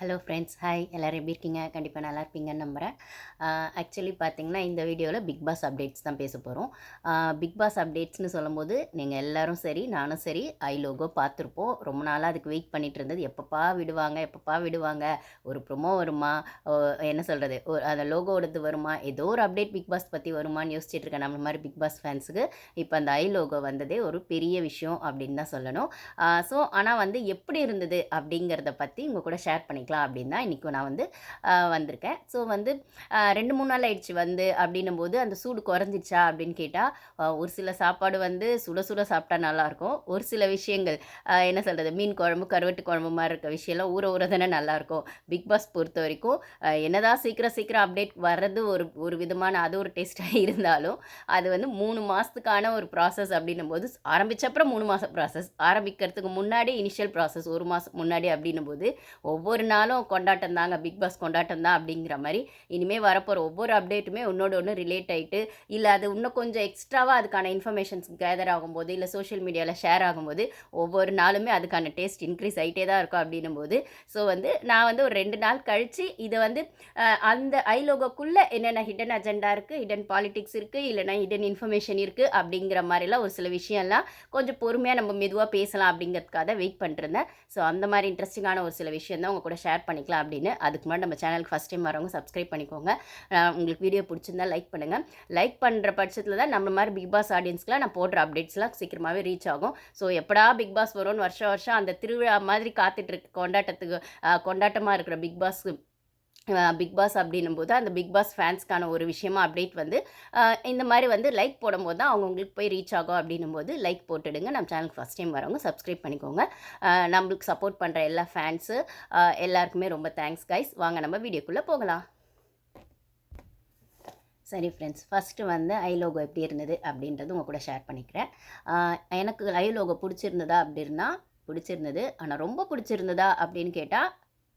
Hello friends, hi எல்லோரும் எப்படி இருக்கீங்க? கண்டிப்பாக நல்லா இருப்பீங்கன்னு நம்புகிறேன். ஆக்சுவலி பார்த்தீங்கன்னா, இந்த வீடியோவில் பிக் பாஸ் அப்டேட்ஸ் தான் பேச போகிறோம். பிக் பாஸ் அப்டேட்ஸ்னு சொல்லும்போது, நீங்கள் எல்லோரும் சரி, நானும் சரி, ஐ லோகோ பார்த்துருப்போம். ரொம்ப நாளாக அதுக்கு வெயிட் பண்ணிட்டு இருந்தது. எப்பப்பா விடுவாங்க, எப்பப்பா விடுவாங்க, ஒரு ப்ரொமோ வருமா, என்ன சொல்கிறது, அந்த லோகோடது வருமா, ஏதோ ஒரு அப்டேட் பிக் பாஸ் பற்றி வருமான்னு யோசிச்சுட்டு இருக்கேன். நம்ம மாதிரி பிக் பாஸ் ஃபேன்ஸுக்கு இப்போ அந்த ஐ லோகோ வந்ததே ஒரு பெரிய விஷயம் அப்படின்னு தான் சொல்லணும். ஸோ ஆனால் வந்து எப்படி இருந்தது அப்படிங்கிறத பற்றி உங்கள் கூட ஷேர் பண்ணிக்கலாம் அப்படின்னு தான் இன்றைக்கி நான் வந்து வந்திருக்கேன். ஸோ வந்து 2-3 நாள் ஆயிடுச்சு வந்து அப்படின்னும்போது அந்த சூடு குறைஞ்சிச்சா அப்படின்னு கேட்டால், ஒரு சில சாப்பாடு வந்து சுட சுட சாப்பிட்டா நல்லாயிருக்கும். ஒரு சில விஷயங்கள் என்ன சொல்கிறது, மீன் குழம்பு, கருவாட்டு குழம்பு மாதிரி இருக்க விஷயம்லாம் ஊற ஊற தானே நல்லாயிருக்கும். பிக் பாஸ் பொறுத்த வரைக்கும் என்னதான் சீக்கிரம் சீக்கிரம் அப்டேட் வர்றது ஒரு ஒரு விதமான அது ஒரு டேஸ்ட்டாக இருந்தாலும், அது வந்து 3 மாதத்துக்கான ஒரு ப்ராசஸ் அப்படின்னும்போது, ஆரம்பிச்சப்புறம் 3 மாதம் ப்ராசஸ், ஆரம்பிக்கிறதுக்கு முன்னாடி இனிஷியல் ப்ராசஸ் 1 மாதம் முன்னாடி அப்படின்னும்போது, ஒவ்வொரு நாளும் கொண்டாட்டம் தாங்க, பிக் பாஸ் கொண்டாட்டம் தான் அப்படிங்கிற மாதிரி இனிமேல் வரப்போகிற ஒவ்வொரு அப்டேட்டுமே ஒன்றோட ஒன்று ரிலேட் ஆகிட்டு, இல்லை அது இன்னும் கொஞ்சம் எக்ஸ்ட்ராவாக அதுக்கான இன்ஃபர்மேஷன்ஸ் கேதர் ஆகும்போது, இல்லை சோஷியல் மீடியாவில் ஷேர் ஆகும்போது, ஒவ்வொரு நாளுமே அதுக்கான டேஸ்ட் இன்க்ரீஸ் ஆகிட்டே தான் இருக்கும் அப்படின்னும்போது, ஸோ வந்து நான் வந்து ஒரு 2 நாள் கழித்து இதை வந்து அந்த ஐ லோகோக்குள்ளே என்னென்ன ஹிடன் அஜெண்டா இருக்குது, ஹிடன் பாலிடிக்ஸ் இருக்குது, இல்லைனா ஹிடன் இன்ஃபர்மேஷன் இருக்குது அப்படிங்கிற மாதிரிலாம் ஒரு சில விஷயம்லாம் கொஞ்சம் பொறுமையாக நம்ம மெதுவாக பேசலாம் அப்படிங்கிறதுக்காக தான் வெயிட் பண்ணிருந்தேன். ஸோ அந்த மாதிரி இன்ட்ரெஸ்டிங்கான ஒரு சில விஷயம் தான் உங்கள் கூட ஷேர் பண்ணிக்கலாம் அப்படின்னு. அதுக்கு முன்னாடி நம்ம சேனலுக்கு ஃபஸ்ட் டைம் வரவங்க சப்ஸ்கிரைப் பண்ணிக்கோங்க. உங்களுக்கு வீடியோ பிடிச்சிருந்தா லைக் பண்ணுங்கள். லைக் பண்ணுற பட்சத்தில் தான் நம்ம மாதிரி பிக் பாஸ் ஆடியன்ஸ்க்குலாம் நான் போடுற அப்டேட்ஸ்லாம் சீக்கிரமாகவே ரீச் ஆகும். ஸோ எப்படா பிக் பாஸ் வரும்னு வருஷம் வருஷம் அந்த திருவிழா மாதிரி காத்துட்ருக்கு கொண்டாட்டத்துக்கு, கொண்டாட்டமாக இருக்கிற பிக் பாஸ் அப்படின்னும்போது அந்த பிக் பாஸ் ஃபேன்ஸ்க்கான ஒரு விஷயமா அப்டேட் வந்து இந்த மாதிரி வந்து லைக் போடும்போது தான் அவங்களுக்கு போய் ரீச் ஆகும் அப்படின்னும்போது லைக் போட்டுடுங்க. நம்ம சேனலுக்கு ஃபஸ்ட் டைம் வரவங்க சப்ஸ்கிரைப் பண்ணிக்கோங்க. நம்மளுக்கு சப்போர்ட் பண்ணுற எல்லா ஃபேன்ஸு எல்லாருக்குமே ரொம்ப தேங்க்ஸ் கைஸ். வாங்க நம்ம வீடியோக்குள்ளே போகலாம். சரி ஃப்ரெண்ட்ஸ், ஃபஸ்ட்டு வந்து ஐ லோகோ எப்படி இருந்தது அப்படின்றது உங்கள் கூட ஷேர் பண்ணிக்கிறேன். எனக்கு ஐ லோகோ பிடிச்சிருந்ததா அப்படின்னா பிடிச்சிருந்தது. ஆனால் ரொம்ப பிடிச்சிருந்ததா அப்படின்னு கேட்டால்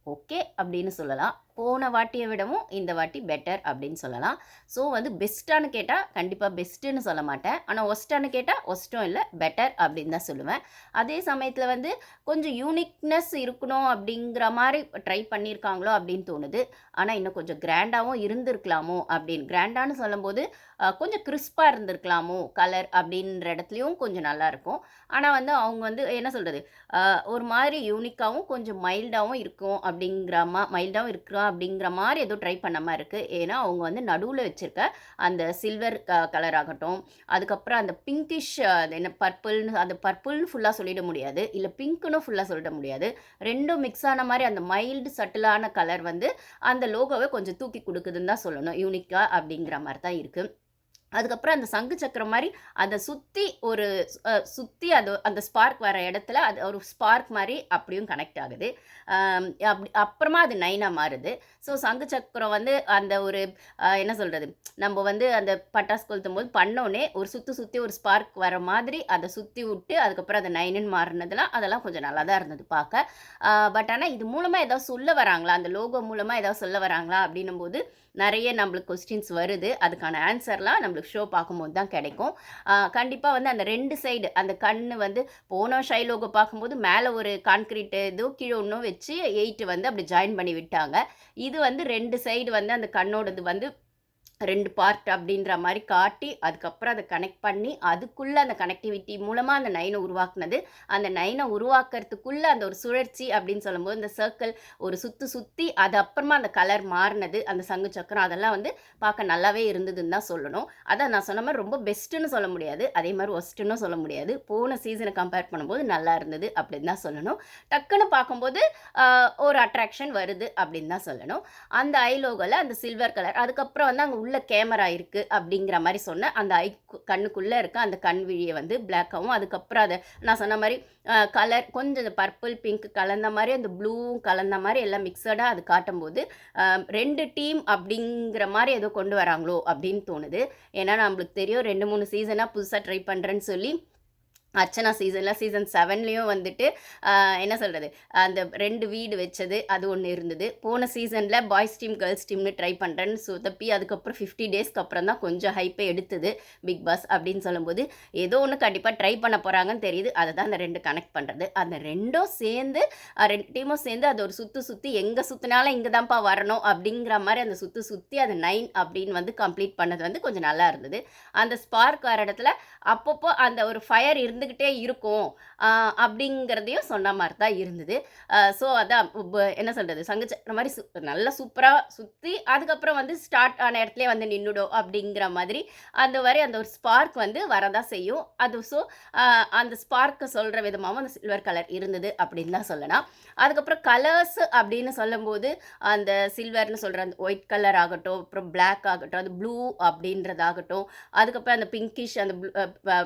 ஓகே அப்படின்னு சொல்லலாம். போன வாட்டியை விடவும் இந்த வாட்டி பெட்டர் அப்படின்னு சொல்லலாம். ஸோ வந்து பெஸ்ட்டானு கேட்டால் கண்டிப்பாக பெஸ்ட்டுன்னு சொல்ல மாட்டேன். ஆனால் ஒஸ்ட்டானு கேட்டால் ஒஸ்ட்டும் இல்லை, பெட்டர் அப்படின்னு தான் சொல்லுவேன். அதே சமயத்தில் வந்து கொஞ்சம் யூனிக்னஸ் இருக்கணும் அப்படிங்கிற மாதிரி ட்ரை பண்ணியிருக்காங்களோ அப்படின்னு தோணுது. ஆனால் இன்னும் கொஞ்சம் கிராண்டாகவும் இருந்திருக்கலாமோ அப்படின்னு. கிராண்டான்னு சொல்லும்போது கொஞ்சம் கிறிஸ்பாக இருந்திருக்கலாமோ கலர் அப்படின்ற இடத்துலையும் கொஞ்சம் நல்லாயிருக்கும். ஆனால் வந்து அவங்க வந்து என்ன சொல்கிறது, ஒரு மாதிரி யூனிக்காகவும் கொஞ்சம் மைல்டாகவும் இருக்கும் மைல்டாகவும் இருக்கிற அப்படிங்கிற மாதிரி ஏதோ ட்ரை பண்ண மாதிரி இருக்குது. ஏன்னா அவங்க வந்து நடுவில் வச்சுருக்க அந்த சில்வர் கலர் ஆகட்டும், அதுக்கப்புறம் அந்த பிங்கிஷ் அது என்ன பர்பிள்னு, அந்த பர்பிள்னு ஃபுல்லாக சொல்லிட முடியாது, இல்லை பிங்க்குன்னு ஃபுல்லாக சொல்லிட முடியாது. ரெண்டும் மிக்ஸ் ஆன மாதிரி அந்த மைல்டு சட்டிலான கலர் வந்து அந்த லோகோவை கொஞ்சம் தூக்கி கொடுக்குதுன்னு தான் சொல்லணும். யூனிக்காக அப்படிங்கிற மாதிரி தான் இருக்குது. அதுக்கப்புறம் அந்த சங்கு சக்கரம் மாதிரி அதை சுற்றி அது அந்த ஸ்பார்க் வர இடத்துல அது ஒரு ஸ்பார்க் மாதிரி அப்படியும் கனெக்ட் ஆகுது. அப்புறமா அது நைனாக மாறுது. ஸோ சங்கு சக்கரம் வந்து அந்த ஒரு என்ன சொல்கிறது, நம்ம வந்து அந்த பட்டாசு கொளுத்தும் போது பண்ணோடனே ஒரு சுற்றி ஒரு ஸ்பார்க் வர மாதிரி அதை சுற்றி விட்டு அதுக்கப்புறம் அந்த நைனுன்னு மாறினதுலாம் அதெல்லாம் கொஞ்சம் நல்லா தான் இருந்தது பார்க்க. பட் ஆனால் இது மூலமாக ஏதாவது சொல்ல வராங்களா, அந்த லோகோ மூலமாக ஏதாவது சொல்ல வராங்களா அப்படின்னும் போது நிறைய நம்மளுக்கு கொஸ்டின்ஸ் வருது. அதுக்கான ஆன்சர்லாம் நம்மளுக்கு ஷோ பார்க்கும்போது தான் கிடைக்கும். கண்டிப்பாக வந்து அந்த 2 சைடு அந்த கண்ணு வந்து போன ஷை லோகோ பார்க்கும்போது மேலே ஒரு கான்கிரீட் இதோ கீழே ஒன்றும் வச்சு 8 வந்து அப்படி ஜாயின் பண்ணி விட்டாங்க. இது வந்து 2 சைடு வந்து அந்த கண்ணோடது வந்து 2 பார்ட் அப்படின்ற மாதிரி காட்டி அதுக்கப்புறம் அதை கனெக்ட் பண்ணி அதுக்குள்ளே அந்த கனெக்டிவிட்டி மூலமாக அந்த நைனை உருவாக்குனது. அந்த நைனை உருவாக்குறதுக்குள்ளே அந்த ஒரு சுழற்சி அப்படின்னு சொல்லும்போது இந்த சர்க்கிள் ஒரு சுற்றி அது அப்புறமா அந்த கலர் மாறினது, அந்த சங்கு சக்கரம் அதெல்லாம் வந்து பார்க்க நல்லாவே இருந்ததுன்னு தான் சொல்லணும். அதான் நான் சொன்ன மாதிரி ரொம்ப பெஸ்ட்டுன்னு சொல்ல முடியாது, அதே மாதிரி ஒஸ்ட்டுன்னு சொல்ல முடியாது. போன சீசனை கம்பேர் பண்ணும்போது நல்லா இருந்தது அப்படின்னு தான் சொல்லணும். டக்குன்னு பார்க்கும்போது ஒரு அட்ராக்ஷன் வருது அப்படின்னு தான் சொல்லணும். அந்த ஐ லோகோவில் அந்த சில்வர் கலர், அதுக்கப்புறம் வந்து அங்கே உள்ள கேமரா இருக்குது அப்படிங்கிற மாதிரி சொன்னேன். அந்த கண்ணுக்குள்ளே இருக்க அந்த கண் விழியை வந்து பிளாக்காகவும், அதுக்கப்புறம் அதை நான் சொன்ன மாதிரி கலர் கொஞ்சம் இந்த பர்பிள் பிங்க் கலந்த மாதிரி அந்த ப்ளூவும் கலந்த மாதிரி எல்லாம் மிக்சடாக அது காட்டும்போது 2 டீம் அப்படிங்கிற மாதிரி ஏதோ கொண்டு வராங்களோ அப்படின்னு தோணுது. ஏன்னா நம்மளுக்கு தெரியும் 2-3 சீசனாக புதுசாக ட்ரை பண்ணுறேன்னு சொல்லி அர்ச்சனா சீசன் 7லயும் வந்துட்டு என்ன சொல்கிறது, அந்த 2 வீடு வச்சது அது ஒன்று இருந்தது. போன சீசனில் பாய்ஸ் டீம் கேர்ள்ஸ் டீம்னு ட்ரை பண்ணுறேன்னு சொதப்பி அதுக்கப்புறம் 50 டேஸ்க்கு அப்புறம் தான் கொஞ்சம் ஹைப்பே எடுத்தது பிக் பாஸ் அப்படின்னு சொல்லும்போது, ஏதோ ஒன்று கண்டிப்பாக ட்ரை பண்ண போகிறாங்கன்னு தெரியுது. அதை தான் அந்த 2 கனெக்ட் பண்ணுறது. அந்த 2ம் சேர்ந்து 2 டீமும் சேர்ந்து அது ஒரு சுற்றி எங்கே சுற்றினாலும் இங்கே தான்ப்பா வரணும் அப்படிங்கிற மாதிரி அந்த சுற்றி அது 9 அப்படின்னு வந்து கம்ப்ளீட் பண்ணது வந்து கொஞ்சம் நல்லா இருந்தது. அந்த ஸ்பார்க் வர இடத்துல அப்பப்போ அந்த ஒரு ஃபயர் இருந்துக்கிட்டே இருக்கும் அப்படிங்கிறதையும் சொன்ன மாதிரி தான் இருந்தது. ஸோ அதான் என்ன சொல்கிறது, சங்குச்சக்கர மாதிரி நல்லா சூப்பராக சுற்றி அதுக்கப்புறம் வந்து ஸ்டார்ட் ஆன இடத்துலேயே வந்து நின்றுடும் அப்படிங்கிற மாதிரி அந்த ஒரு ஸ்பார்க் வந்து வரதான் செய்யும். அது ஸோ அந்த ஸ்பார்க்கை சொல்கிற விதமாகவும் அந்த சில்வர் கலர் இருந்தது அப்படின்னு தான் சொல்லலாம். அதுக்கப்புறம் கலர்ஸ் அப்படின்னு சொல்லும்போது அந்த சில்வர்னு சொல்கிற அந்த ஒயிட் கலர் ஆகட்டும், அப்புறம் பிளாக் ஆகட்டும், அது ப்ளூ அப்படின்றதாகட்டும், அதுக்கப்புறம் அந்த பிங்கிஷ் அந்த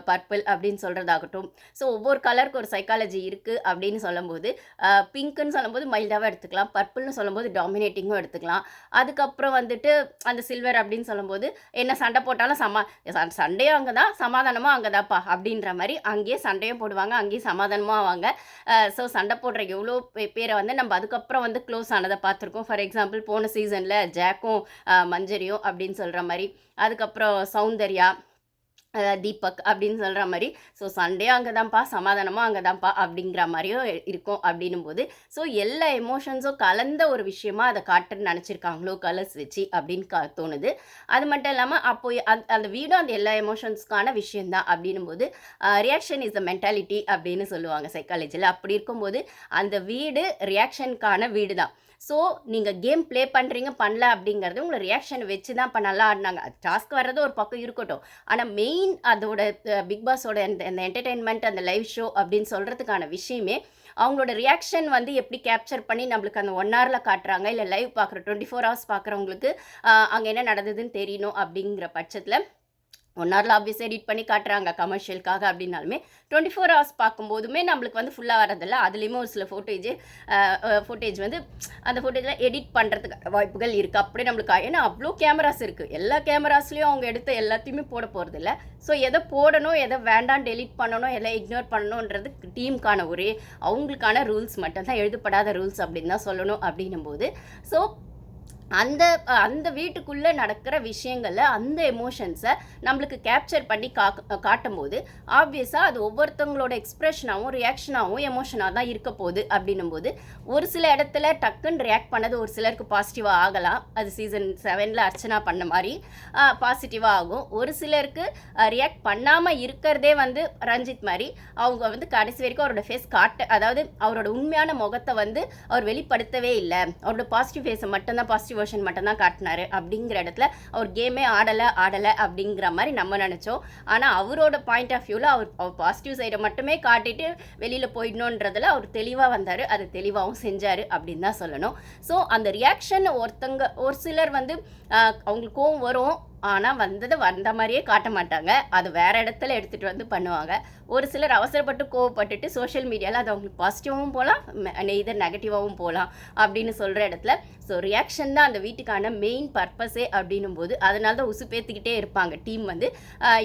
பர்பிள் அப்படின்னு சொல்கிறதாகட்டும். ஸோ ஒவ்வொரு கலருக்கு ஒரு சைக்காலஜி இருக்குது அப்படின்னு சொல்லும்போது பிங்க்குன்னு சொல்லும்போது மைல்டாகவும் எடுத்துக்கலாம், பர்பிள்னு சொல்லும்போது டாமினேட்டிங்கும் எடுத்துக்கலாம். அதுக்கப்புறம் வந்துட்டு அந்த சில்வர் அப்படின்னு சொல்லும்போது என்ன சண்டை போட்டாலும் சண்டையும் அங்கே தான், சமாதானமும் அங்கே தான்ப்பா அப்படின்ற மாதிரி அங்கேயே சண்டையும் போடுவாங்க, அங்கேயும் சமாதானமும் ஆவாங்க. ஸோ சண்டை போடுற எவ்வளோ பேரை வந்து நம்ம அதுக்கப்புறம் வந்து க்ளோஸ் ஆனதை பார்த்துருக்கோம். ஃபார் எக்ஸாம்பிள் போன சீசனில் ஜாக்கும் மஞ்சரியும் அப்படின்னு சொல்கிற மாதிரி, அதுக்கப்புறம் சௌந்தர்யா தீபக் அப்படின்னு சொல்கிற மாதிரி. ஸோ சண்டே அங்கே தான்ப்பா, சமாதானமும் அங்கே தான்ப்பா அப்படிங்கிற மாதிரியும் இருக்கும் அப்படின்னும் போது, ஸோ எல்லா எமோஷன்ஸும் கலந்த ஒரு விஷயமா அதை காட்டுன்னு நினச்சிருக்காங்களோ கலர்ஸ் வச்சு அப்படின்னு தோணுது. அது மட்டும் இல்லாமல் அப்போ அந்த வீடும் அந்த எல்லா எமோஷன்ஸ்க்கான விஷயந்தான் அப்படின்னும் போது ரியாக்ஷன் இஸ் த மென்டாலிட்டி அப்படின்னு சொல்லுவாங்க சைக்காலஜியில். அப்படி இருக்கும்போது அந்த வீடு ரியாக்ஷனுக்கான வீடு தான். ஸோ நீங்கள் கேம் ப்ளே பண்ணுறீங்க பண்ணல அப்படிங்கிறது உங்களை ரியாக்ஷன் வச்சு தான் இப்போ நல்லா ஆடினாங்க. டாஸ்க் வர்றது ஒரு பக்கம் இருக்கட்டும், ஆனால் மெயின் அதோட பிக் பாஸோட அந்த என்டர்டெயின்மெண்ட் அந்த லைவ் ஷோ அப்படின்னு சொல்கிறதுக்கான விஷயமே அவங்களோட ரியாக்ஷன் வந்து எப்படி கேப்சர் பண்ணி நம்மளுக்கு அந்த 1 ஹவரில் காட்டுறாங்க, இல்லை லைவ் பார்க்குற 24 ஹவர்ஸ் பார்க்குறவங்களுக்கு அங்கே என்ன நடந்ததுன்னு தெரியணும் அப்படிங்கிற பட்சத்தில் 1 ஹவரில் ஆப்வியஸ் எடிட் பண்ணி காட்டுறாங்க கமர்ஷியலுக்காக அப்படின்னாலுமே 24 ஹவர்ஸ் பார்க்கும்போதுமே நம்மளுக்கு வந்து ஃபுல்லாக வரதில்லை. அதுலேயுமே ஒரு சில ஃபோட்டேஜ் வந்து அந்த ஃபோட்டேஜில் எடிட் பண்ணுறதுக்கு வாய்ப்புகள் இருக்குது. அப்படியே நம்மளுக்கு ஏன்னா அவ்வளோ கேமராஸ் இருக்குது, எல்லா கேமராஸ்லேயும் அவங்க எடுத்த எல்லாத்தையுமே போட போகிறதில்ல. ஸோ எதை போடணும் எதை வேண்டாம் டெலிட் பண்ணணும் எல்லாம் இக்னோர் பண்ணணுன்றது டீமுக்கான ஒரே அவங்களுக்கான ரூல்ஸ் மட்டும்தான், எழுதப்படாத ரூல்ஸ் அப்படின்னு தான் சொல்லணும் அப்படின்னும் போது ஸோ அந்த அந்த வீட்டுக்குள்ளே நடக்கிற விஷயங்களை அந்த எமோஷன்ஸை நம்மளுக்கு கேப்சர் பண்ணி காட்டும்போது ஆப்வியஸாக அது ஒவ்வொருத்தவங்களோட எக்ஸ்ப்ரெஷனாகவும் ரியாக்ஷனாகவும் எமோஷனாக தான் இருக்க போகுது அப்படின்னும் போது ஒரு சில இடத்துல டக்குன்னு ரியாக்ட் பண்ணது ஒரு சிலருக்கு பாசிட்டிவாக ஆகலாம். அது சீசன் 7ல் அர்ச்சனா பண்ண மாதிரி பாசிட்டிவாக ஆகும். ஒரு சிலருக்கு ரியாக்ட் பண்ணாமல் இருக்கிறதே வந்து ரஞ்சித் மாதிரி அவங்க வந்து கடைசி வரைக்கும் அவரோட ஃபேஸ் அதாவது அவரோட உண்மையான முகத்தை வந்து அவர் வெளிப்படுத்தவே இல்லை, அவரோட பாசிட்டிவ் ஃபேஸை மட்டும்தான் பாசிட்டிவ் வெர்ஷன் மட்டும்தான் காட்டினாரு அப்படிங்கிற இடத்துல அவர் கேமே ஆடலை அப்படிங்கிற மாதிரி நம்ம நினச்சோம். ஆனால் அவரோட பாயிண்ட் ஆஃப் வியூவில் அவர் பாசிட்டிவ் சைடை மட்டுமே காட்டிட்டு வெளியில் போயிடணுன்றதில் அவர் தெளிவாக வந்தார், அது தெளிவாகவும் செஞ்சார் அப்படின்னு தான் சொல்லணும். ஸோ அந்த ரியாக்ஷன் ஒரு சிலர் வந்து அவங்களுக்கு கோவம் வரும், ஆனால் வந்த மாதிரியே காட்ட மாட்டாங்க, அது வேறு இடத்துல எடுத்துகிட்டு வந்து பண்ணுவாங்க. ஒரு சிலர் அவசரப்பட்டு கோவப்பட்டுட்டு சோஷியல் மீடியாவில் அது அவங்களுக்கு பாசிட்டிவாகவும் போகலாம், இதர் நெகட்டிவாகவும் போகலாம் அப்படின்னு சொல்கிற இடத்துல ஸோ ரியாக்ஷன் தான் அந்த வீட்டுக்கான மெயின் பர்பஸே அப்படின்னும் போது அதனால தான் உசுப்பேற்றிக்கிட்டே இருப்பாங்க டீம் வந்து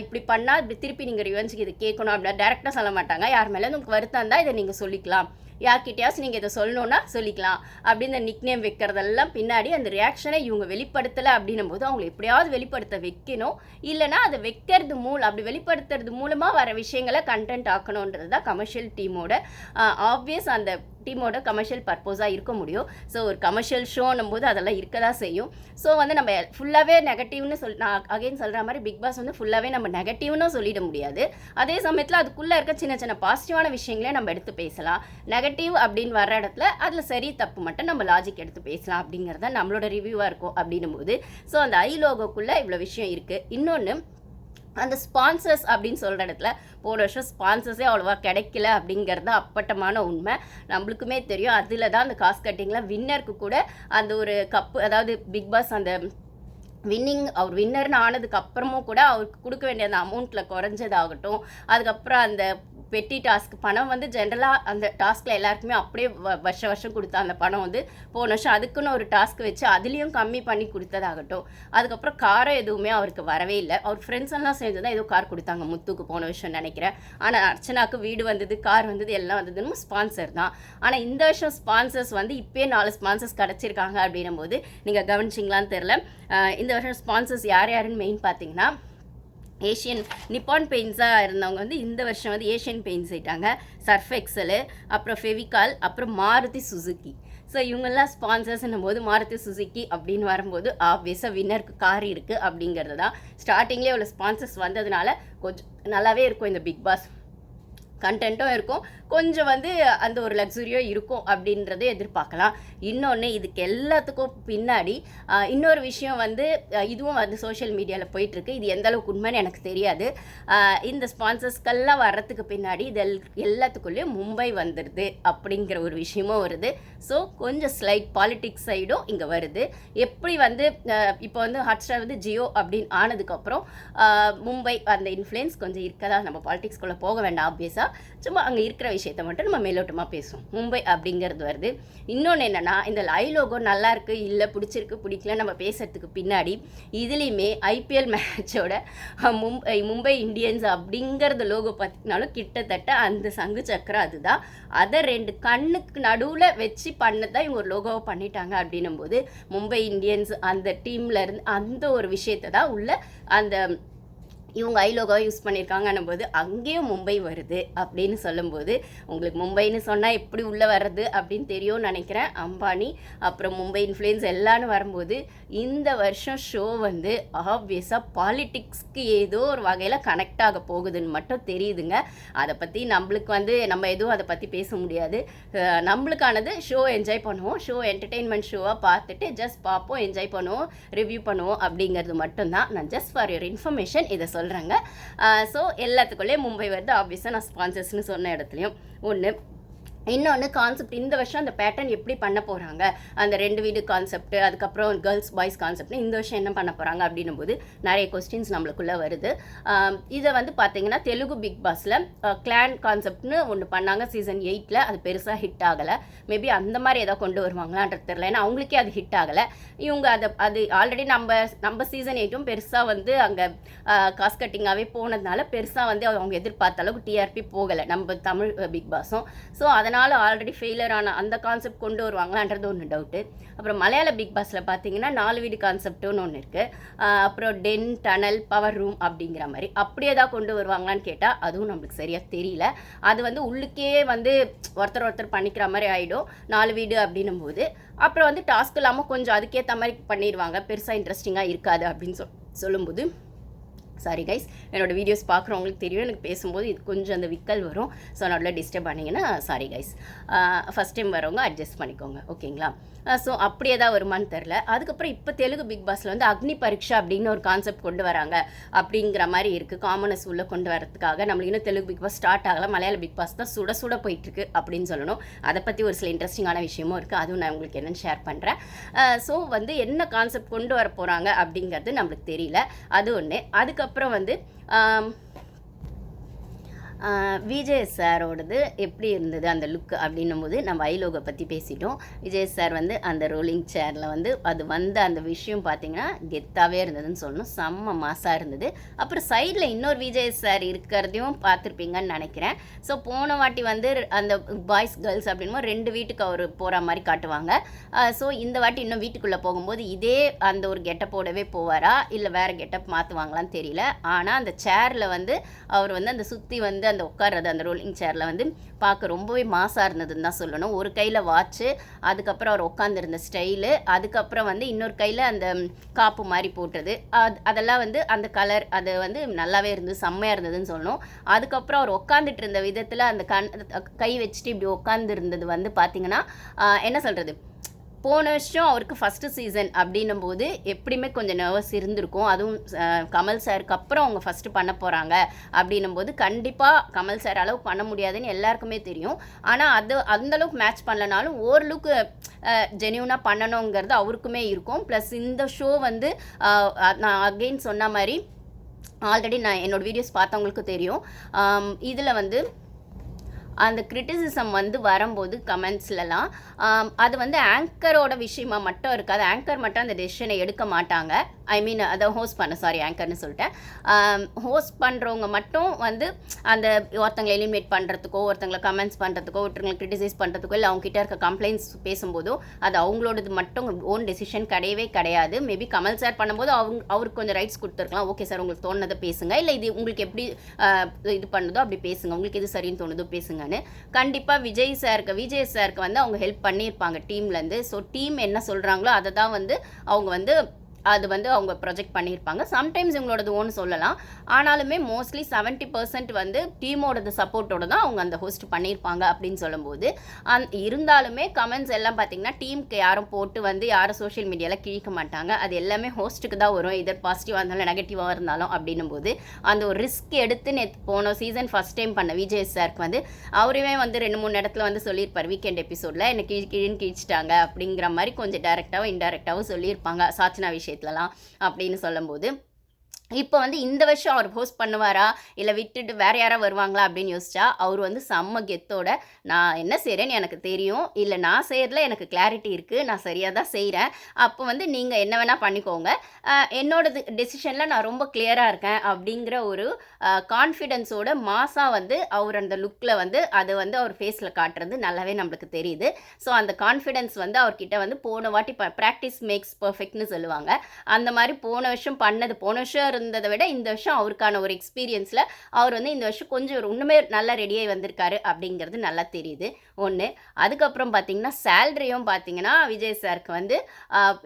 இப்படி பண்ணால் இப்படி திருப்பி நீங்கள் ரிவெஞ்சுக்கு இது கேட்கணும் அப்படின்னு டேரெக்டாக சொல்ல மாட்டாங்க. யார் மேலே உங்களுக்கு வருத்தம் இருந்தால் இதை நீங்கள் சொல்லிக்கலாம், யார்கிட்டயாச்சும் நீங்கள் இதை சொல்லணுன்னா சொல்லிக்கலாம் அப்படின்னு இந்த நிக்நேம் வைக்கிறதெல்லாம் பின்னாடி அந்த ரியாக்ஷனை இவங்க வெளிப்படுத்தலை அப்படின்னும் போது அவங்களை எப்படியாவது வெளிப்படுத்த வைக்கணும், இல்லைனா அதை வைக்கிறது அப்படி வெளிப்படுத்துறது மூலமாக வர விஷயங்களை கண்டென்ட் ஆக்கணுன்றது தான் கமர்ஷியல் டீமோட ஆப்வியஸ் அந்த டீமோட கமர்ஷியல் பர்பஸாக இருக்க முடியும். ஸோ ஒரு கமர்ஷியல் ஷோன்னும் போது அதெல்லாம் இருக்க தான் செய்யும். ஸோ வந்து நம்ம ஃபுல்லாகவே நெகட்டிவ்னு நான் அகைன் சொல்கிற மாதிரி பிக் பாஸ் வந்து ஃபுல்லாகவே நம்ம நெகட்டிவ்னு சொல்லிட முடியாது. அதே சமயத்தில் அதுக்குள்ளே இருக்க சின்ன சின்ன பாசிட்டிவான விஷயங்களே நம்ம எடுத்து பேசலாம். நெகட்டிவ் அப்படின்னு வர்ற இடத்துல அதில் சரி தப்பு மட்டும் நம்ம லாஜிக் எடுத்து பேசலாம் அப்படிங்கிறத நம்மளோட ரிவ்யூவாக இருக்கும் அப்படின்னும் போது ஸோ அந்த ஐ லோகோக்குள்ளே இவ்வளோ விஷயம் இருக்குது. இன்னொன்று அந்த ஸ்பான்சர்ஸ் அப்படின்னு சொல்கிற இடத்துல போன வருஷம் ஸ்பான்சர்ஸே அவ்வளோவா கிடைக்கல அப்படிங்கிறது அப்பட்டமான உண்மை, நம்மளுக்குமே தெரியும். அதில் தான் அந்த காசு கட்டிங்கில் வின்னருக்கு கூட அந்த ஒரு கப்பு, அதாவது பிக் பாஸ் அந்த அவர் வின்னர்னு ஆனதுக்கு அப்புறமும் கூட அவருக்கு கொடுக்க வேண்டிய அந்த அமௌண்ட்டில் குறைஞ்சதாகட்டும், அதுக்கப்புறம் அந்த பெட்டி டாஸ்க் பணம் வந்து ஜென்ரலாக அந்த டாஸ்கில் எல்லாருக்குமே அப்படியே வருஷம் கொடுத்த அந்த பணம் வந்து போன வருஷம் அதுக்குன்னு ஒரு டாஸ்க் வச்சு அதுலேயும் கம்மி பண்ணி கொடுத்ததாகட்டும். அதுக்கப்புறம் காரம் எதுவுமே அவருக்கு வரவே இல்லை. அவர் ஃப்ரெண்ட்ஸ் எல்லாம் சேர்ந்து தான் ஏதோ கார் கொடுத்தாங்க முத்துக்கு போன வருஷம் நினைக்கிறேன். ஆனால் அர்ச்சனாவுக்கு வீடு வந்தது, கார் வந்தது, எல்லாம் வந்ததுன்னு ஸ்பான்சர் தான். ஆனால் இந்த வருஷம் ஸ்பான்சர்ஸ் வந்து இப்போயே 4 ஸ்பான்சர்ஸ் கிடச்சிருக்காங்க அப்படின்னும் போது நீங்கள் கவனிச்சிங்களான்னு தெரில. இந்த வருஷம் ஸ்பான்சர்ஸ் யார் யாருன்னு மெயின் பார்த்தீங்கன்னா ஏஷியன் நிப்பான் பெயிண்ட்ஸாக இருந்தவங்க வந்து இந்த வருஷம் வந்து ஏஷியன் பெயிண்ட்ஸ் ஆயிட்டாங்க. சர்ஃப் எக்ஸலு, அப்புறம் ஃபெவிகால், அப்புறம் மாருதி சுசுக்கி. ஸோ இவங்கெல்லாம் ஸ்பான்சர்ஸ்ன்னும் போது மாருதி சுசுக்கி அப்படின்னு வரும்போது ஆப்வியஸாக வின்னருக்கு கார் இருக்குது அப்படிங்கிறது தான். ஸ்டார்டிங்லேயே உள்ள ஸ்பான்சர்ஸ் வந்ததுனால கொஞ்சம் நல்லாவே இருக்கும் இந்த பிக் பாஸ். கண்டென்ட்டும் இருக்கும், கொஞ்சம் வந்து அந்த ஒரு லக்ஸுரியோ இருக்கும் அப்படின்றத எதிர்பார்க்கலாம். இன்னொன்று இதுக்கு எல்லாத்துக்கும் பின்னாடி இன்னொரு விஷயம் வந்து இதுவும் வந்து சோஷியல் மீடியாவில் போயிட்டுருக்கு. இது எந்த அளவுக்கு உண்மைன்னு எனக்கு தெரியாது. இந்த ஸ்பான்சர்ஸ்கெல்லாம் வர்றதுக்கு பின்னாடி இது எல்லாத்துக்குள்ளேயும் மும்பை வந்துடுது அப்படிங்கிற ஒரு விஷயமும் வருது. ஸோ கொஞ்சம் ஸ்லைட் பாலிட்டிக்ஸ் சைடும் இங்கே வருது. எப்படி வந்து இப்போ வந்து ஹாட்ஸ்டார் வந்து ஜியோ அப்படின்னு ஆனதுக்கப்புறம் மும்பை அந்த இன்ஃப்ளூயன்ஸ் கொஞ்சம் இருக்கதா. நம்ம பாலிட்டிக்ஸ்குள்ளே போக வேண்டாம் ஆப்வியஸாக, சும்மா அங்கே இருக்கிற விஷயத்தை மட்டும் நம்ம மேலோட்டமாக பேசுவோம். மும்பை அப்படிங்கிறது வருது. இன்னொன்று என்னென்னா, இந்த லோகோ நல்லா இருக்குது இல்லை பிடிச்சிருக்கு பிடிக்கல நம்ம பேசுகிறதுக்கு பின்னாடி இதுலேயுமே ஐபிஎல் மேட்சோட மும்பை இந்தியன்ஸ் அப்படிங்கிறது லோகோ பார்த்திங்கனாலும் கிட்டத்தட்ட அந்த சங்கு சக்கரம் அதுதான். அதை 2 கண்ணுக்கு நடுவில் வச்சு பண்ணதான் இவங்க ஒரு லோகோவை பண்ணிட்டாங்க. அப்படின்னும் போது மும்பை இந்தியன்ஸ் அந்த டீமில் இருந்து அந்த ஒரு விஷயத்தை தான் உள்ள அந்த இவங்க ஐலோகாவை யூஸ் பண்ணியிருக்காங்கன்னும் போது அங்கேயும் மும்பை வருது அப்படின்னு சொல்லும்போது உங்களுக்கு மும்பைன்னு சொன்னால் எப்படி உள்ளே வர்றது அப்படின்னு தெரியும்னு நினைக்கிறேன். அம்பானி அப்புறம் மும்பை இன்ஃப்ளூயன்ஸ் எல்லான்னு வரும்போது இந்த வருஷம் ஷோ வந்து ஆப்வியஸாக பாலிட்டிக்ஸ்க்கு ஏதோ ஒரு வகையில் கனெக்ட் ஆக போகுதுன்னு மட்டும் தெரியுதுங்க. அதை பற்றி நம்மளுக்கு வந்து நம்ம எதுவும் அதை பற்றி பேச முடியாது. நம்மளுக்கானது ஷோ என்ஜாய் பண்ணுவோம், ஷோ என்டர்டெயின்மெண்ட் ஷோவாக பார்த்துட்டு ஜஸ்ட் பார்ப்போம், என்ஜாய் பண்ணுவோம், ரிவ்யூ பண்ணுவோம் அப்படிங்கிறது மட்டும்தான். நான் ஜஸ்ட் ஃபார் யுவர் இன்ஃபர்மேஷன் இதை சொல்கிறேங்க. ஸோ எல்லாத்துக்குள்ளே மும்பை வருது. ஆப்வியஸாக நான் ஸ்பான்சர்ஸ்னு சொன்ன இடத்துலையும் ஒன்று. இன்னொன்று கான்செப்ட் இந்த வருஷம் அந்த பேட்டர்ன் எப்படி பண்ண போகிறாங்க, அந்த 2 வீடு கான்செப்ட், அதுக்கப்புறம் கேர்ள்ஸ் பாய்ஸ் கான்செப்ட்னு இந்த வருஷம் என்ன பண்ண போகிறாங்க அப்படின்னும் போது நிறைய கொஸ்டின்ஸ் நம்மளுக்குள்ளே வருது. இதை வந்து பார்த்திங்கன்னா தெலுங்கு பிக் பாஸில் கிளான் கான்செப்ட்னு ஒன்று பண்ணாங்க சீசன் 8ல். அது பெருசாக ஹிட் ஆகலை. மேபி அந்த மாதிரி ஏதாவது கொண்டு வருவாங்களான்றது தெரியல. ஏன்னா அவங்களுக்கே அது ஹிட் ஆகலை. இவங்க அது ஆல்ரெடி நம்ம சீசன் 8ம் பெருசாக வந்து அங்கே காஸ்ட் கட்டிங்காகவே போனதுனால பெருசாக வந்து அவங்க எதிர்பார்த்த அளவுக்கு டிஆர்பி போகலை நம்ம தமிழ் பிக் பாஸும். ஸோ அதனால் ஆல்ரெடி ஃபெயிலியர் ஆன அந்த கான்செப்ட் கொண்டு வருவாங்களான்றது ஒன்று டவுட்டு. அப்புறம் மலையாள பிக் பாஸில் பார்த்தீங்கன்னா 4 வீடு கான்செப்ட்டுன்னு ஒன்று இருக்குது. அப்புறம் டென், டனல், பவர் ரூம் அப்படிங்கிற மாதிரி அப்படியே தான் கொண்டு வருவாங்களான்னு கேட்டால் அதுவும் நம்மளுக்கு சரியாக தெரியல. அது வந்து உள்ளுக்கே வந்து ஒருத்தர் பண்ணிக்கிற மாதிரி ஆகிடும் 4 வீடு அப்படின்னும் போது. அப்புறம் வந்து டாஸ்க் இல்லாமல் கொஞ்சம் அதுக்கேற்ற மாதிரி பண்ணிடுவாங்க, பெருசாக இன்ட்ரெஸ்டிங்காக இருக்காது அப்படின்னு சொல்லும்போது சாரி கைஸ், என்னோடய வீடியோஸ் பார்க்குறவங்களுக்கு தெரியும் எனக்கு பேசும்போது இது கொஞ்சம் அந்த விக்கல் வரும். ஸோ நடுவில் டிஸ்டர்ப் பண்ணிங்கன்னா சாரி கைஸ். ஃபஸ்ட் டைம் வரவங்க அட்ஜஸ்ட் பண்ணிக்கோங்க, ஓகேங்களா? ஸோ அப்படியே தான் வருமானு தெரில. அதுக்கப்புறம் இப்போ தெலுங்கு பிக் பாஸில் வந்து அக்னி பரீட்சா அப்படின்னு ஒரு கான்செப்ட் கொண்டு வராங்க அப்படிங்கிற மாதிரி இருக்குது. காமனஸ் உள்ளே கொண்டு வரதுக்காக நம்மளுக்கு இன்னும் தெலுங்கு பிக் பாஸ் ஸ்டார்ட் ஆகலை. மலையாள பிக் பாஸ் தான் சுட போயிட்டுருக்கு அப்படின்னு சொல்லணும். அதை பற்றி ஒரு சில இன்ட்ரெஸ்டிங்கான விஷயமும் இருக்குது, அதுவும் நான் உங்களுக்கு என்னென்னு ஷேர் பண்ணுறேன். ஸோ வந்து என்ன கான்செப்ட் கொண்டு வர போகிறாங்க அப்படிங்கிறது நம்மளுக்கு தெரியல, அது ஒன்று. அதுக்கப்புறம் வந்து விஜய் சாரோடது எப்படி இருந்தது அந்த லுக் அப்படின்னும் போது நம்ம ஐலோகை பற்றி பேசிட்டோம். விஜய் சார் வந்து அந்த ரோலிங் சேரில் வந்து அது வந்த அந்த விஷயம் பார்த்திங்கன்னா கெத்தாகவே இருந்ததுன்னு சொல்லணும், செம்ம மாசாக இருந்தது. அப்புறம் சைடில் இன்னொரு விஜய் சார் இருக்கிறதையும் பார்த்துருப்பீங்கன்னு நினைக்கிறேன். ஸோ போன வாட்டி வந்து அந்த பாய்ஸ் கேர்ள்ஸ் அப்படின்னும் 2 வீட்டுக்கு அவர் போகிற மாதிரி காட்டுவாங்க. ஸோ இந்த வாட்டி இன்னும் வீட்டுக்குள்ளே போகும்போது இதே அந்த ஒரு கெட்டப்போடவே போவாரா இல்லை வேறு கெட்டப் மாற்றுவாங்களான்னு தெரியல. ஆனால் அந்த சேரில் வந்து அவர் வந்து அந்த சுற்றி வந்து அந்த உட்கார்றது அந்த ரோலிங் சேரில் வந்து பார்க்க ரொம்பவே மாசாக இருந்ததுன்னு தான் சொல்லணும். ஒரு கையில் வாட்ச்சு, அதுக்கப்புறம் அவர் உட்காந்துருந்த ஸ்டைலு, அதுக்கப்புறம் வந்து இன்னொரு கையில் அந்த காப்பு மாதிரி போட்டது, அதெல்லாம் வந்து அந்த கலர் அது வந்து நல்லாவே இருந்தது, செம்மையாக இருந்ததுன்னு சொல்லணும். அதுக்கப்புறம் அவர் உட்காந்துட்டு இருந்த விதத்தில் அந்த கை வச்சுட்டு இப்படி உட்காந்துருந்தது வந்து பார்த்திங்கன்னா என்ன சொல்கிறது, போன வருஷம் அவருக்கு ஃபஸ்ட்டு சீசன் அப்படின்னும் போது எப்படியுமே கொஞ்சம் நர்வஸ் இருந்திருக்கும். அதுவும் கமல் சாருக்கு அப்புறம் அவங்க ஃபஸ்ட்டு பண்ண போகிறாங்க அப்படின்னும் போது கண்டிப்பாக கமல் சார் அளவு பண்ண முடியாதுன்னு எல்லாருக்குமே தெரியும். ஆனால் அது அந்தளவுக்கு மேட்ச் பண்ணலனாலும் ஓரளவுக்கு ஜென்யூனாக பண்ணணுங்கிறது அவருக்குமே இருக்கும். ப்ளஸ் இந்த ஷோ வந்து நான் அகெயின் சொன்ன மாதிரி ஆல்ரெடி நான் என்னோடய வீடியோஸ் பார்த்தவங்களுக்கு தெரியும். இதில் வந்து அந்த கிரிட்டிசிசம் வந்து வரும்போது கமெண்ட்ஸ்லலாம் அது வந்து ஆங்கரோட விஷயமா மட்டும் இருக்காது. ஆங்கர் மட்டும் அந்த டெசிஷனை எடுக்க மாட்டாங்க. ஐ மீன் அதை ஹோஸ்ட் பண்ண ஆங்கர்னு சொல்லிட்டேன். ஹோஸ்ட் பண்ணுறவங்க மட்டும் வந்து அந்த ஒருத்தங்களை எலிமினேட் பண்ணுறதுக்கோ, ஒருத்தங்களை கமெண்ட்ஸ் பண்ணுறதுக்கோ, ஒருத்தங்களை கிரிட்டிசைஸ் பண்ணுறதுக்கோ, இல்லை அவங்க கிட்ட இருக்க கம்ப்ளைண்ட்ஸ் பேசும்போதோ அது அவங்களோடது மட்டும் ஓன் டெசிஷன் கிடையவே கிடையாது. மேபி கமல் சார் பண்ணும்போது அவருக்கு கொஞ்சம் ரைட்ஸ் கொடுத்துருக்கலாம். ஓகே சார், உங்களுக்கு தோணுனதை பேசுங்க, இல்லை இது உங்களுக்கு எப்படி இது பண்ணுதோ அப்படி பேசுங்க, உங்களுக்கு எது சரின்னு தோணுதோ பேசுங்கன்னு. கண்டிப்பாக விஜய் சாருக்கு வந்து அவங்க ஹெல்ப் பண்ணியிருப்பாங்க டீம்லேருந்து. ஸோ டீம் என்ன சொல்கிறாங்களோ அதை தான் வந்து அவங்க வந்து அது வந்து அவங்க ப்ரொஜெக்ட் பண்ணியிருப்பாங்க. சம்டைம்ஸ் இவங்களோடது ஓன்னு சொல்லலாம். ஆனாலுமே மோஸ்ட்லி 70% வந்து டீமோடது சப்போர்ட்டோட தான் அவங்க அந்த ஹோஸ்ட் பண்ணியிருப்பாங்க அப்படின்னு சொல்லும்போது, இருந்தாலுமே கமெண்ட்ஸ் எல்லாம் பார்த்தீங்கன்னா டீமுக்கு யாரும் போட்டு வந்து யாரும் சோஷியல் மீடியாவில் கிழிக்க மாட்டாங்க. அது எல்லாமே ஹோஸ்ட்டுக்கு தான் வரும், இதர் பாசிட்டிவாக இருந்தாலும் நெகட்டிவாக இருந்தாலும். அப்படின்னும் போது அந்த ஒரு ரிஸ்க் எடுத்து போன சீசன் ஃபஸ்ட் டைம் பண்ண விஜய் சாருக்கு வந்து அவருமே வந்து 2-3 இடத்துல வந்து சொல்லியிருப்பார் வீக்கெண்ட் எபிசோடில், என்ன கீழ்ன்னு கிழிச்சிட்டாங்க அப்படிங்கிற மாதிரி கொஞ்சம் டைரெக்டாகவும் இன்டைரக்டாகவும் சொல்லியிருப்பாங்க சாச்சனா விஷயத்துலலாம் அப்படின்னு சொல்லும்போது, இப்போ வந்து இந்த வருஷம் அவர் ஹோஸ்ட் பண்ணுவாரா, இல்லை விட்டுட்டு வேறு யாராவது வருவாங்களா அப்படின்னு யோசிச்சா, அவர் வந்து செம்ம கெத்தோட நான் என்ன செய்கிறேன்னு எனக்கு தெரியும், இல்லை நான் செய்கிறதுல எனக்கு கிளாரிட்டி இருக்குது, நான் சரியாக தான் செய்கிறேன், அப்போ வந்து நீங்கள் என்ன வேணால் பண்ணிக்கோங்க, என்னோடது டெசிஷனில் நான் ரொம்ப கிளியராக இருக்கேன் அப்படிங்கிற ஒரு கான்ஃபிடென்ஸோட மாசாக வந்து அவர் அந்த லுக்கில் வந்து அது வந்து அவர் ஃபேஸில் காட்டுறது நல்லாவே நம்மளுக்கு தெரியுது. ஸோ அந்த கான்ஃபிடென்ஸ் வந்து அவர்கிட்ட வந்து போன வாட்டி ப்ராக்டிஸ் மேக்ஸ் பர்ஃபெக்ட்னு சொல்லுவாங்க. அந்த மாதிரி போன வருஷம் இருந்ததை விட இந்த வருஷம் அவருக்கான ஒரு எக்ஸ்பீரியன்ஸில் அவர் வந்து இந்த வருஷம் கொஞ்சம் இன்னுமே நல்லா ரெடியாகி வந்திருக்காரு அப்படிங்கிறது நல்லா தெரியுது ஒன்று. அதுக்கப்புறம் பார்த்தீங்கன்னா சேலரியும் பார்த்தீங்கன்னா விஜய் சாருக்கு வந்து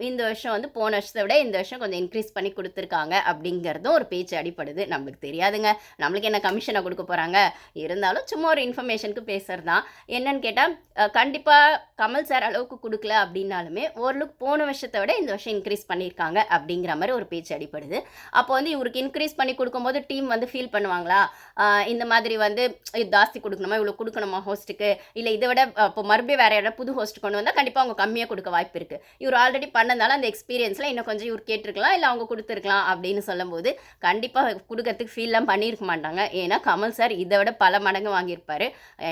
இந்த வருஷம் வந்து போன வருஷத்தை விட இந்த வருஷம் கொஞ்சம் இன்க்ரீஸ் பண்ணி கொடுத்துருக்காங்க அப்படிங்கிறதும் ஒரு பேச்சு அடிப்படுது. நம்மளுக்கு தெரியாதுங்க, நம்மளுக்கு என்ன கமிஷனை கொடுக்க போகிறாங்க, இருந்தாலும் சும்மா ஒரு இன்ஃபர்மேஷனுக்கு பேசுகிறது தான். என்னன்னு கேட்டால் கண்டிப்பாக கமல் சார் அளவுக்கு கொடுக்கல அப்படின்னாலுமே ஓரளவுக்கு போன வருஷத்தை விட இந்த வருஷம் இன்க்ரீஸ் பண்ணியிருக்காங்க அப்படிங்கிற மாதிரி ஒரு பேச்சு அடிப்படுது. அப்போ வந்து இவருக்கு இன்க்ரீஸ் பண்ணி கொடுக்கும்போது டீம் வந்து ஃபீல் பண்ணுவாங்களா, இந்த மாதிரி வந்து ஜாஸ்தி கொடுக்கணுமா, இவ்வளோ கொடுக்கணுமா ஹோஸ்ட்டுக்கு, இல்லை இதை விட இப்போ மறுபடியும் வேறு யாராவது புது ஹோஸ்ட் கொண்டு வந்தால் கண்டிப்பாக அவங்க கம்மியாக கொடுக்க வாய்ப்பு இருக்குது. இவர் ஆல்ரெடி பண்ணதால அந்த எக்ஸ்பீரியன்ஸில் இன்னும் கொஞ்சம் இவர் கேட்டிருக்கலாம், இல்லை அவங்க கொடுத்துருக்கலாம் அப்படின்னு சொல்லும்போது கண்டிப்பாக கொடுக்கறதுக்கு ஃபீல்லாம் பண்ணியிருக்க மாட்டாங்க. ஏன்னா கமல் சார் இதை விட பல மடங்கு வாங்கியிருப்பார்.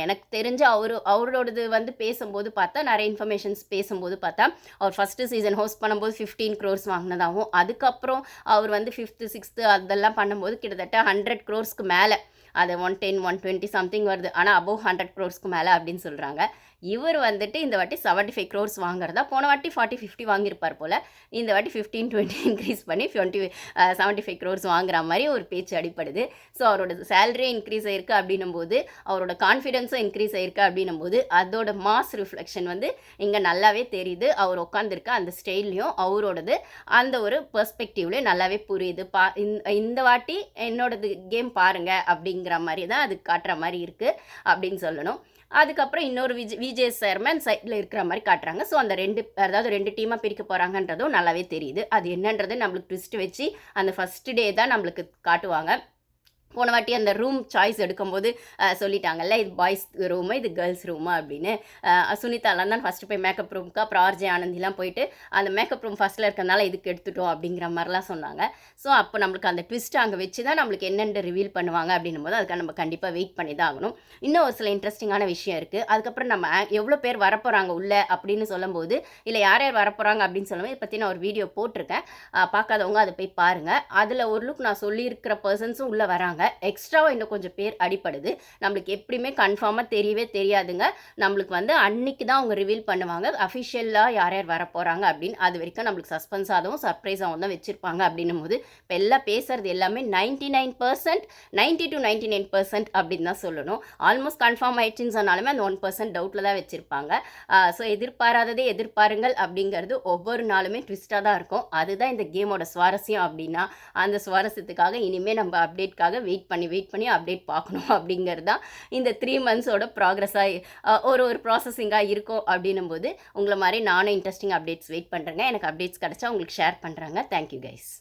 எனக்கு தெரிஞ்சு அவரோடது வந்து பேசும்போது பார்த்தா நிறைய இன்ஃபர்மேஷன்ஸ் பேசும்போது பார்த்தா அவர் ஃபஸ்ட்டு சீசன் ஹோஸ்ட் பண்ணும்போது 15 crores வாங்கினதாகவும், அதுக்கப்புறம் அவர் வந்து 5th 6th அதெல்லாம் பண்ணும்போது கிட்டத்தட்ட 100 crores மேலே, அது 110 120 சம்திங் வருது, ஆனால் அபோவ் 100 crores மேலே அப்படின்னு சொல்கிறாங்க. இவர் வந்துட்டு இந்த வாட்டி 75 crores வாங்குறதா, போன வாட்டி 40-50 வாங்கியிருப்பார் போல், இந்த வாட்டி 15-20 இன்க்ரீஸ் பண்ணி 75 crores வாங்குற மாதிரி ஒரு பேச்சு அடிப்படுது. ஸோ அவரோட சேலரி இன்க்ரீஸ் ஆயிருக்கு அப்படின்னும் போது, அவரோட கான்ஃபிடென்ஸும் இன்க்ரீஸ் ஆயிருக்கு அப்படின்னும் போது, அதோட மாஸ் ரிஃப்ளெக்ஷன் வந்து இங்கே நல்லாவே தெரியுது. அவர் உட்காந்துருக்க அந்த ஸ்டைல்லையும் அவரோடது அந்த ஒரு பெர்ஸ்பெக்டிவ்லேயும் நல்லாவே புரியுது. இந்த வாட்டி என்னோடது கேம் பாருங்கள் அப்படிங்கிற மாதிரி தான் அது காட்டுற மாதிரி இருக்குது அப்படின்னு சொல்லணும். அதுக்கப்புறம் இன்னொரு விஜய் சேர்மன் சைடில் இருக்கிற மாதிரி காட்டுறாங்க. ஸோ அந்த ரெண்டு டீமாக பிரிக்க போகிறாங்கன்றதும் நல்லாவே தெரியுது. அது என்னன்றது நம்மளுக்கு ட்விஸ்ட் வச்சு அந்த ஃபஸ்ட்டு டே தான் நம்மளுக்கு காட்டுவாங்க. போன வாட்டி அந்த ரூம் சாய்ஸ் எடுக்கும்போது சொல்லிட்டாங்கல்ல, இது பாய்ஸ் ரூமு இது கேர்ள்ஸ் ரூமு அப்படின்னு. சுனிதாலாம் தான் ஃபஸ்ட்டு போய் மேக்கப் ரூமுக்கு, அப்புறம் ஆர்ஜே ஆனந்திலாம் போயிட்டு அந்த மேக்கப் ரூம் ஃபஸ்ட்டில் இருக்கிறதுனால இதுக்கு எடுத்துட்டோம் அப்படிங்கிற மாதிரிலாம் சொன்னாங்க. ஸோ அப்போ நம்மளுக்கு அந்த ட்விஸ்ட் அங்கே வச்சு தான் நம்மளுக்கு என்னென்னு ரிவீல் பண்ணுவாங்க அப்படின்னும் போது அதுக்காக நம்ம கண்டிப்பாக வெயிட் பண்ணி தான் ஆகணும். இன்னும் ஒரு சில இன்ட்ரெஸ்டிங்கான விஷயம் இருக்குது. அதுக்கப்புறம் நம்ம எவ்வளோ பேர் வரப்போகிறாங்க உள்ளே அப்படின்னு சொல்லும்போது, இல்லை யார் யார் வரப்போகிறாங்க அப்படின்னு சொல்லும்போது இதை பற்றி நான் ஒரு வீடியோ போட்டிருக்கேன், பார்க்காதவங்க அதை போய் பாருங்கள். அதில் ஒரு லுக் நான் சொல்லியிருக்கிற பர்சன்ஸும் உள்ளே வராங்க. எக்ஸ்ட்ராவாக இன்னும் கொஞ்சம் பேர் அடிப்படுது. நம்மளுக்கு எப்படியுமே கன்ஃபார்மாக தெரியவே தெரியாதுங்க. நம்மளுக்கு வந்து அன்னைக்கு தான் அவங்க ரிவீல் பண்ணுவாங்க அஃபிஷியலாக யார் யார் வரப்போகிறாங்க அப்படின்னு. அது வரைக்கும் நம்மளுக்கு சஸ்பென்ஸாகவும் சர்ப்ரைஸாகவும் தான் வச்சுருப்பாங்க அப்படின்னும் போது, இப்போ எல்லாம் பேசுகிறது எல்லாமே 99% 90 to 99% அப்படின்னு தான் சொல்லணும். ஆல்மோஸ்ட் கன்ஃபார்ம் ஆயிடுச்சுன்னு சொன்னாலுமே அந்த 1% டவுட்டில் தான் வச்சுருப்பாங்க. ஸோ எதிர்பாராததே எதிர்பாருங்கள் அப்படிங்கிறது ஒவ்வொரு நாளுமே ட்விஸ்ட்டாக தான் இருக்கும். அதுதான் இந்த கேமோட சுவாரஸ்யம். அப்படின்னா அந்த சுவாரஸ்யத்துக்காக இனிமேல் நம்ம அப்டேட்காக வெயிட் பண்ணி அப்டேட் பார்க்கணும் அப்படிங்கிறது தான் இந்த 3 monthsோட ப்ராக்ரஸாக ஒரு ப்ராசஸிங்காக இருக்கும். அப்படின்னும் போது உங்களை மாதிரி நானும் இன்ட்ரெஸ்டிங் அப்டேட்ஸ் வெயிட் பண்ணுறேங்க. எனக்கு அப்டேட்ஸ் கிடச்சா உங்களுக்கு ஷேர் பண்ணுறேங்க. Thank you guys.